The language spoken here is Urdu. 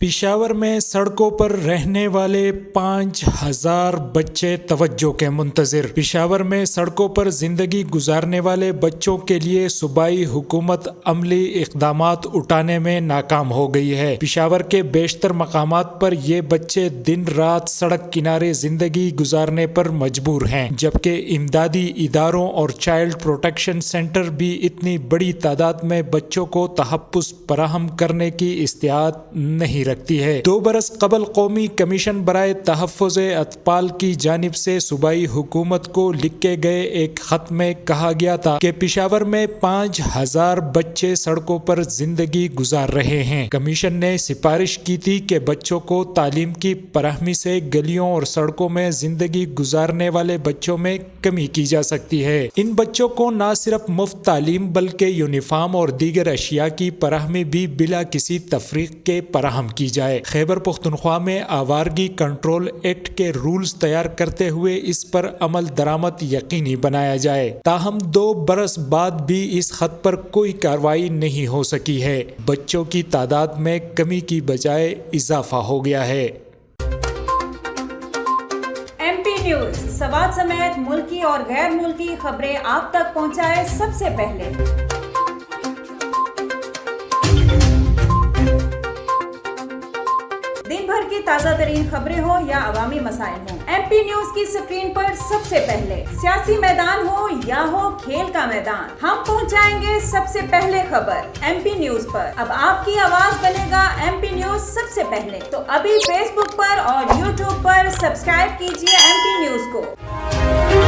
پشاور میں سڑکوں پر رہنے والے 5000 بچے توجہ کے منتظر۔ پشاور میں سڑکوں پر زندگی گزارنے والے بچوں کے لیے صوبائی حکومت عملی اقدامات اٹھانے میں ناکام ہو گئی ہے۔ پشاور کے بیشتر مقامات پر یہ بچے دن رات سڑک کنارے زندگی گزارنے پر مجبور ہیں، جبکہ امدادی اداروں اور چائلڈ پروٹیکشن سینٹر بھی اتنی بڑی تعداد میں بچوں کو تحفظ فراہم کرنے کی استطاعت نہیں رکھتی ہے۔ 2 برس قبل قومی کمیشن برائے تحفظ اطفال کی جانب سے صوبائی حکومت کو لکھے گئے ایک خط میں کہا گیا تھا کہ پشاور میں 5000 بچے سڑکوں پر زندگی گزار رہے ہیں۔ کمیشن نے سفارش کی تھی کہ بچوں کو تعلیم کی فراہمی سے گلیوں اور سڑکوں میں زندگی گزارنے والے بچوں میں کمی کی جا سکتی ہے۔ ان بچوں کو نہ صرف مفت تعلیم بلکہ یونیفارم اور دیگر اشیاء کی فراہمی بھی بلا کسی تفریق کے فراہم کی جائے۔ خیبر پختونخوا میں آوارگی کنٹرول ایکٹ کے رولز تیار کرتے ہوئے اس پر عمل درآمد یقینی بنایا جائے۔ تاہم 2 برس بعد بھی اس خط پر کوئی کارروائی نہیں ہو سکی ہے۔ بچوں کی تعداد میں کمی کی بجائے اضافہ ہو گیا ہے۔ ایم پی نیوز سوات سمیت ملکی اور غیر ملکی خبریں آپ تک پہنچائے سب سے پہلے۔ دن بھر کی تازہ ترین خبریں ہوں یا عوامی مسائل ہوں، ایم پی نیوز کی سکرین پر سب سے پہلے۔ سیاسی میدان ہو یا ہو کھیل کا میدان، ہم پہنچائیں گے سب سے پہلے خبر ایم پی نیوز پر۔ اب آپ کی آواز بنے گا ایم پی نیوز سب سے پہلے، تو ابھی فیس بک پر اور یوٹیوب پر سبسکرائب کیجیے ایم پی نیوز کو۔